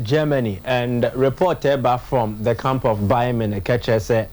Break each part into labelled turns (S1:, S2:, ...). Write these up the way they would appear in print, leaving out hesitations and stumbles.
S1: Germany, and reporter back from the camp of Bayern Munich said,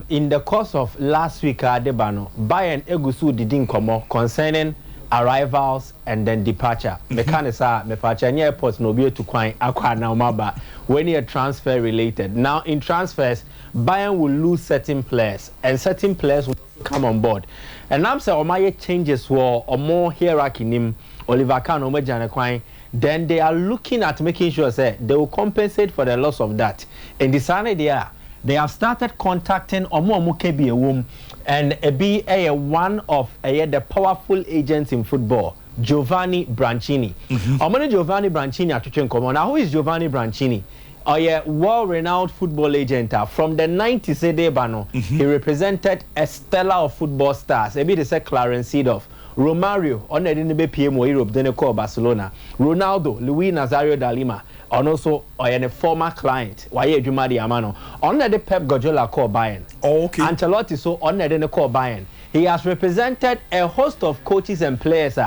S1: in the course of last week, Adebano, Bayern Egusu didn't come concerning arrivals and then departure. Mekanisa, mepacha, near airports no be to quine aqua now maba when you're transfer related. Now in transfers, Bayern will lose certain players and certain players will come on board. And I'm saying my changes were or more hierarchy nim Oliver Kahn or Quine. Then they are looking at making sure say they will compensate for the loss of that. And this idea they have started contacting Omo Kebi a womb and be one of the powerful agents in football, Giovanni Brancini. Giovanni Brancini at Tuchenko. Now, who is Giovanni Brancini? A world-renowned football agent from the 90s. He represented a stellar of football stars. Maybe they say Clarence Seedorf, Romario, on the PMO Europe, then call Barcelona, Ronaldo, Luis Nazario da Lima. And also a former client waye adwuma de amano on the Pep Guardiola call Bayern.
S2: Okay.
S1: Ancelotti so on the call Bayern. He has represented a host of coaches and players.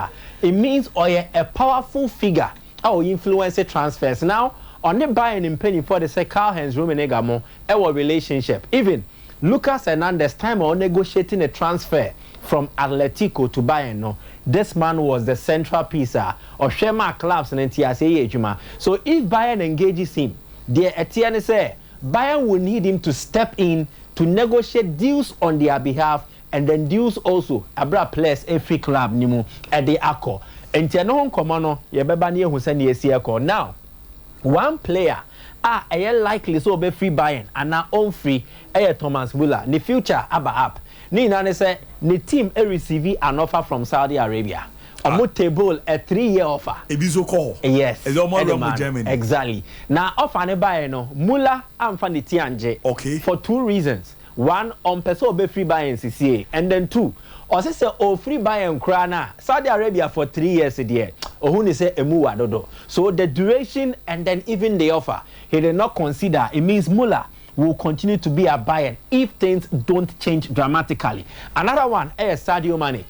S1: It means a powerful figure or influence transfers. Now on the Bayern in penny for the say Karl-Heinz Rummenigge our relationship. Even Lucas Hernandez time on negotiating a transfer from Atletico to Bayern. No, this man was the central piece of Shema clubs and NTSA. So if Bayern engages him, the Etienne say Bayern will need him to step in to negotiate deals on their behalf and then deals also abra players every club nimu at the accord. And Tiano Komano, Yababani Hussein Yesiako. Now, one player likely so be free Bayern and now own free Thomas Müller. In the future, up. Ni nane say the team receive an offer from Saudi Arabia. Omo table a 3-year offer.
S2: Ebizo call.
S1: Yes.
S2: Germany.
S1: Exactly. Now offer ne buy no Müller and fan the TNJ.
S2: Okay.
S1: For two reasons. One, on person be free Bayern CCA, and then two, or say free Bayern krana Saudi Arabia for 3 years a year. Or who say emu wadodo. So the duration and then even the offer, he did not consider. It means Müller will continue to be a Bayern if things don't change dramatically. Another one is Sadio Mane.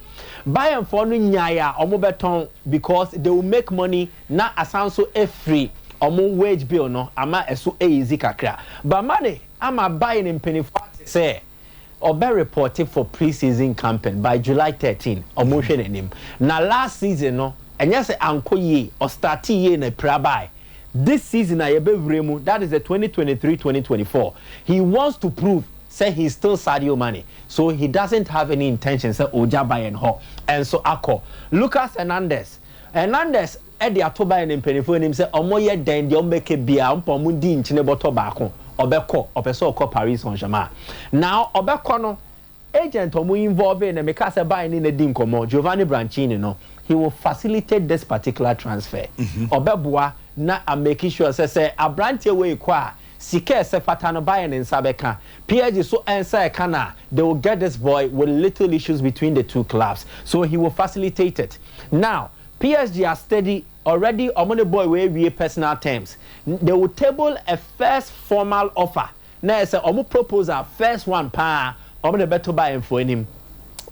S1: Bayern for no nyaya omo beton because they will make money na asanso free omo wage bill no ama eso easy kakra. But Mane ama Bayern in penny say obe reported for pre-season campaign by July 13 omo hwe nanim. Na last season no enya say anko ye or start ye na prabai. This season, that is the 2023-2024. He wants to prove, say he's still Sadio Mane. So he doesn't have any intention, say Oja Bayern Ho. And so Ako. Lucas Hernandez, at the October and in Penifo, him say, Omoye den, the Ombeke Bia, Umpomundi in Chineboto Bako, Obeko, Opeso, Paris Saint-Germain. Now, Obeko no, agent Omu involved in the Mekasa Bayern in the Dinkomo, Giovanni Brancini, no, he will facilitate this particular transfer. Obebua, na I'm making sure say Abrantia way kwa Sike se fatano Bayern in Sabeka. PSG so answer kana they will get this boy with little issues between the two clubs. So he will facilitate it. Now, PSG are steady already on the boy where we personal terms. They will table a first formal offer. Now it's a omu proposal first one pa omu the better buy for him.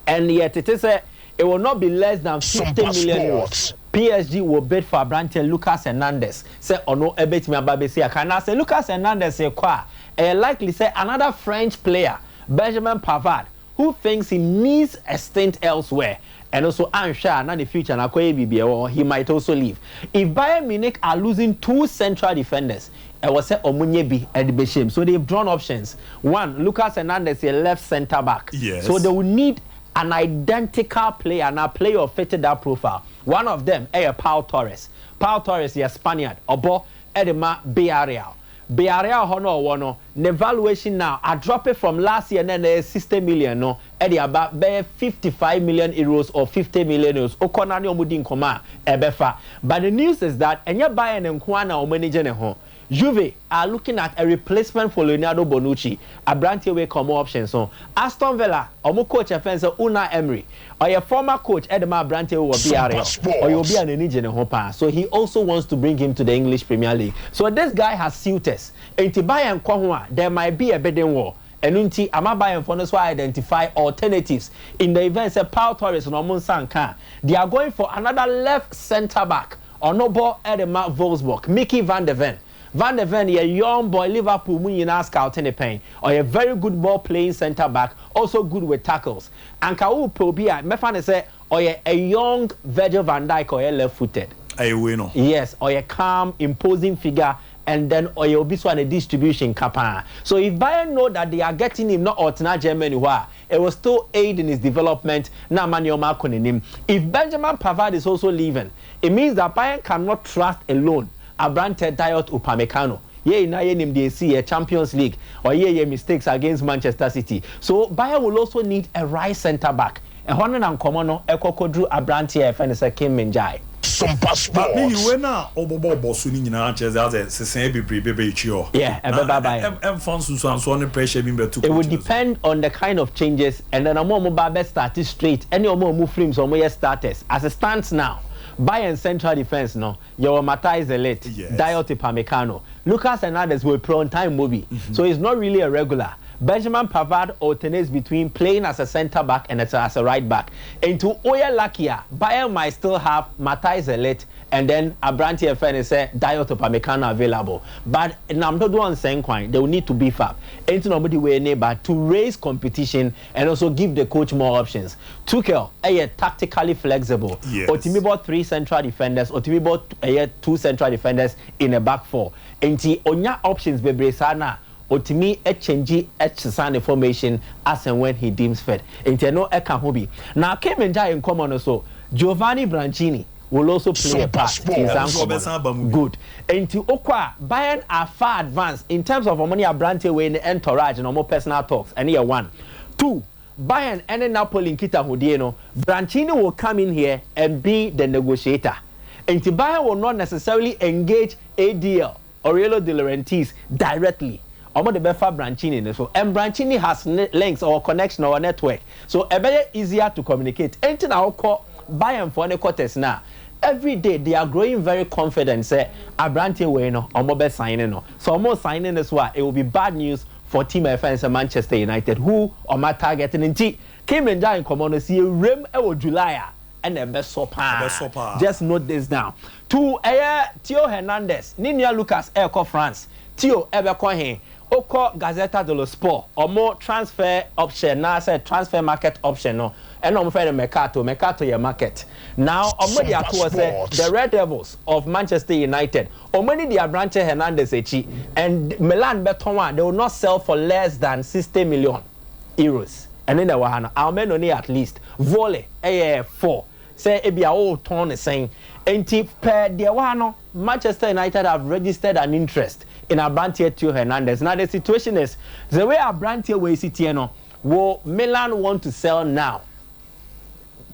S1: And yet it is it will not be less than 50 million euros. PSG will bid for Brantel Lucas Hernandez. Say ono ebet me ababesi akana say Lucas Hernandez say kwa likely say another French player Benjamin Pavard who thinks he needs a stint elsewhere. And also Ansha na the future na kwa BBA he might also leave. If Bayern Munich are losing two central defenders, I was say Omunyebi and Beshim. So they've drawn options. One, Lucas Hernandez a left center back.
S2: Yes.
S1: So they will need an identical player and a player of fitted that profile. One of them, Pau Torres. Pau Torres is a Spaniard. Obo Edema Bayern. Bayern honor one. The valuation now, I drop it from last year and then 60 million. No, Eddie about 55 million euros or 50 million euros. Okonani omudin koma ebefa. But the news is that enya Bayern and Kwana o manager ne ho. Juve are looking at a replacement for Leonardo Bonucci. A brand new way come option. So Aston Villa, or coach offense Una Emery, or your former coach Edema Brante will be or you'll be an Nigerian hopa. So he also wants to bring him to the English Premier League. So this guy has suitors. And to buy and Kwahua, there might be a bidding war. And unti Amabayern for us identify alternatives in the events of Pau Torres and Omun Sanka. They are going for another left centre back. Onobo Edema Wolfsburg, Mickey van der Ven. Van der Ven, a young boy, Liverpool, Munina scouting a pain, or a very good ball playing centre back, also good with tackles. And Kau Pobia, Mefan say, or a young Virgil van Dijk or a left footed. Yes, or a calm, imposing figure, and then or you'll be a distribution capa. So if Bayern know that they are getting him not alternate Germany, it will still aid in his development. Now, him. If Benjamin Pavard is also leaving, it means that Bayern cannot trust alone. Abrante Diot Upamecano. Yeah, now they see a Champions League or yeah mistakes against Manchester City. So Bayern will also need a right centre back. And one and common Ekokodru Abrante and a Kim Menjai.
S2: SOMPA Sports.
S1: It would depend on the kind of changes, and then a more mobile start straight. Any more move frames or more starters. As it stands now, Bayern central defense no, your Matai Zelet, Diot Upamecano, Lucas Hernandez will play on time movie, so it's not really a regular. Benjamin Pavard alternates between playing as a centre back and as a right back. Into Oya Lakia, Bayern might still have Matai Zelet and then Abrante Efenese, Diot Upamecano available. But Namdodo and Senquine, they will need to beef up. Into nobody way neighbor to raise competition and also give the coach more options. Tuchel, tactically flexible. Otimibo 3 central defenders, Otimibo 2 central defenders in a back 4. Into Onya options Bebresana. Otimi change the formation as and when he deems fit. Inteno Ekahobi. Now came in common also. Giovanni Brancini will also play a part in some good. Into Okwa, Bayern are far advanced in terms of money Abrante way in the entourage and more personal talks. And here 1. 2. Bayern and Napoli in Kita Hudieno. Brancini will come in here and be the negotiator. Into Bayern will not necessarily engage ADL Aurelio De Laurentiis directly. Omo the befa Brancini so and Brancini has links or connection or network, so a better easier to communicate. Anything I call Bayern for the quarters now. Every day they are growing very confident. Say Abrante way no, omo be signing no. So almost signing this one, it will be bad news for team fans and Manchester United who on my targeting in T came in down in common see Rem July and the best sopa. Just note this down. To Theo Hernandez, Ninia Lucas Airco France, Theo Ebercoin. Oko Gazeta dello Sport or more transfer option now said transfer market option no and I'm afraid Mercato your market now the Red Devils of Manchester United or many the Abrante Hernandez and Milan Betonwa they will not sell for less than 60 million euros and then there were Almen only at least volley 4 say ebia all turn saying and per the one Manchester United have registered an interest in Abrante Theo Hernandez. Now the situation is the way Abrante way Citiano will Milan want to sell now.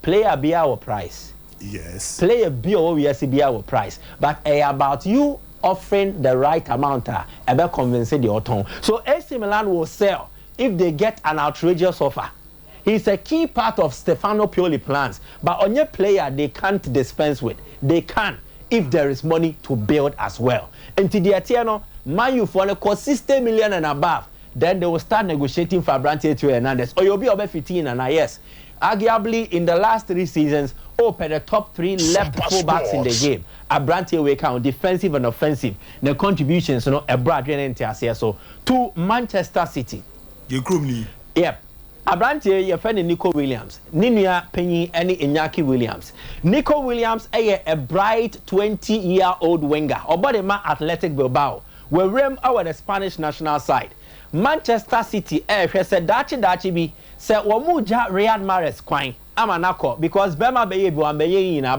S1: Player be our price.
S2: Yes.
S1: Player be our price. But about you offering the right amount about convincing the autumn. So AC Milan will sell if they get an outrageous offer. He's a key part of Stefano Pioli's plans. But on your player they can't dispense with. They can if there is money to build as well. And to the Atiano, Man U for a 60 million and above, then they will start negotiating for Abrante Theo Hernandez. Or you'll be over 15 and yes. Arguably in the last 3 seasons, open the top 3 left fullbacks in the game. Abrante will count defensive and offensive. The contributions, so to Manchester City. Yep. Abrante, your friend Nico Williams, Ninia Penny, any Iñaki Williams. Nico Williams, a bright 20-year-old winger, or body man Athletic Bilbao. We rem our the Spanish national side. Manchester City, said Dachi be said Wamuja Riyad Mahrez Quine. Amanako because Bema Beye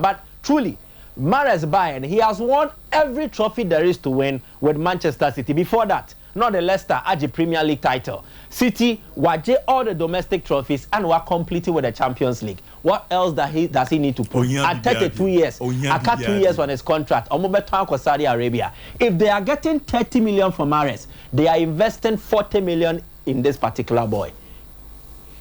S1: but truly Mahrez Bayern, he has won every trophy there is to win with Manchester City. Before that, not the Leicester Aji Premier League title. City waje all the domestic trophies and were completed with the Champions League. What else does he need to prove? At 32 years, I cut 2 years on his contract. Saudi Arabia. If they are getting 30 million for Mahrez, they are investing 40 million in this particular boy.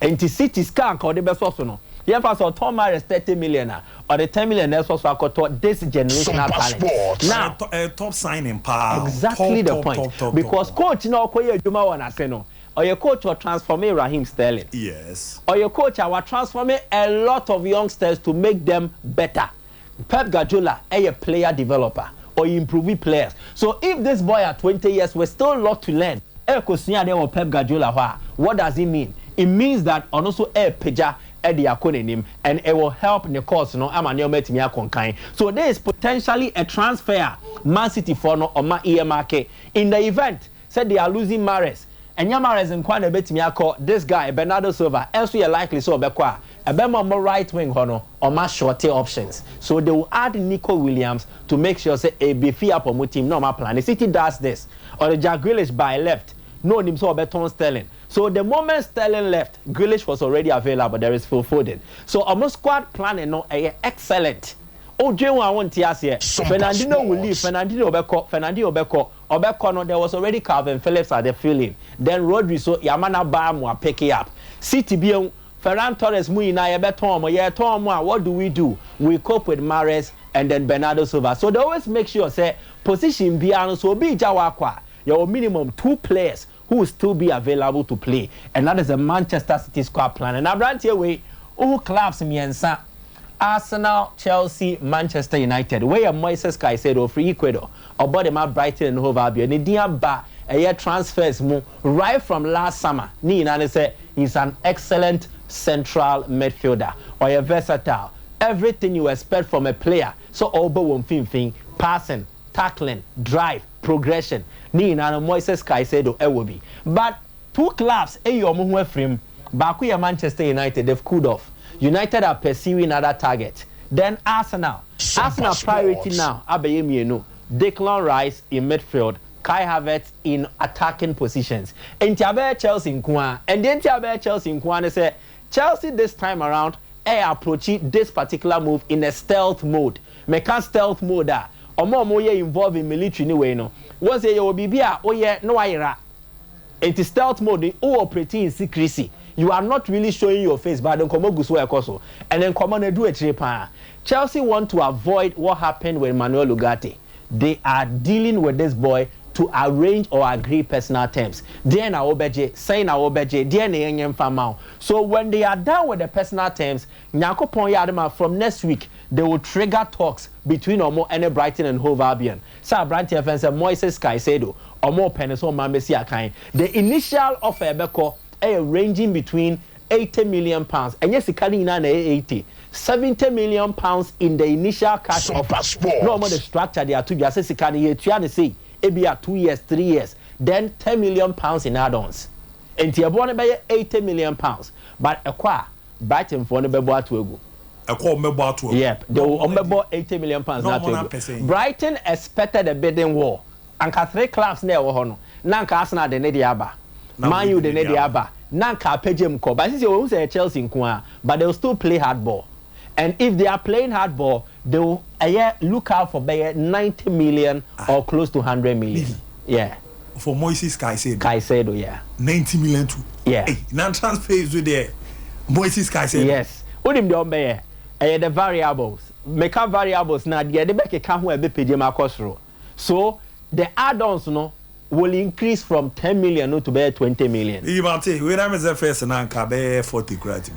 S1: And the City's car called the best also no. Yeah, first of all, Mahrez 30 million or the 10 million else also got this generational talent. Now,
S2: top signing power.
S1: Exactly the point. Because coach no koye juma wana say no. Or your coach will transform Raheem Sterling.
S2: Yes.
S1: Or your coach will transform a lot of youngsters to make them better. Pep Guardiola a player developer or improving players. So if this boy at 20 years was still a lot to learn, Pep Guardiola, what does it mean? It means that also a peja and it will help the course so there is potentially a transfer Man City for no or my EMRK in the event said they are losing Mahrez and Mahrez and Kwane betimiako this guy Bernardo Silva else we are likely so bekwa a more right wing hono or my shorter options so they will add Nico Williams to make sure say a beefy up on team no my plan the City does this or the Jack Grealish by left no him so beton Sterling. So the moment Sterling left, Grealish was already available. There is Phil Foden. So our squad planning no excellent. Oh, Jane, I want to say Fernandinho will leave. Fernandinho Obeko. No, there was already Calvin Phillips at the feeling. Then Rodri so Yamana Bam pick it up. City Bion Ferran Torres Muina Tom. What do? We cope with Mahrez and then Bernardo Silva. So they always make sure say position Biano so be Jawakwa. Your minimum 2 players who will still be available to play. And that is the Manchester City squad plan. And I brand here way, who clubs miensa Arsenal, Chelsea, Manchester United. Where Moises Caicedo free Ecuador. Or body my Brighton and Hove Albion. Ni dia ba a year transfers mo right from last summer. Ni inane say he's an excellent central midfielder. Or a versatile. Everything you expect from a player. So obo won fin passing, tackling, drive, progression. Ni na Moises Caicedo will be. But 2 clubs who frame Baku Manchester United they've cooled off. United are pursuing other targets. Then Arsenal priority now Abeyemienu, Declan Rice in midfield, Kai Havertz in attacking positions. And Chelsea in Kwan and then Chelsea in Kwan say Chelsea this time around approaching this particular move in a stealth mode. Make stealth mode Omo involved in military anyway no. Once you will be no ira. It is stealth mode or operating in secrecy. You are not really showing your face, but don't come on and then come on and do a trip. Chelsea want to avoid what happened with Manuel Ugarte. They are dealing with this boy to arrange or agree personal terms. Then our budget, saying our budget, so when they are done with the personal terms, Nyakopon Yadema from next week, they will trigger talks between Omo and Brighton and Hove Albion. So Brighton fans Moises Caicedo, Omo Peneso Mambesi Akain. The initial offer Beko ranging between 80 million pounds. And yes, it can be 80. 70 million pounds in the initial cash offer. No more the structure they are to be assessed. Can say it be 2 years, 3 years, then 10 million pounds in add-ons. And you want to buy 80 million pounds, but acquire Brighton for the Boadu. Yep, they will buy 80 million pounds. Brighton expected a bidding war. And 3 clubs near Wohono. Nanka Arsenal the Nediaba, Man U the Nediaba, Nanka Pejem Ko. But this is a Chelsea in Kwa, but they will still play hardball. And if they are playing hardball, they will look out for 90 million or close to 100 million. Yeah.
S2: For Moises Caicedo.
S1: Caicedo, yeah.
S2: 90 million too.
S1: Yeah.
S2: Hey, now transfer is with there. Moises Caicedo.
S1: Yes. What him down there? The variables. Make up variables now. The back can who be paid them. So the add-ons no will increase from 10 million to 20 million.
S2: You might say when I'm the first and I'm 40 grand.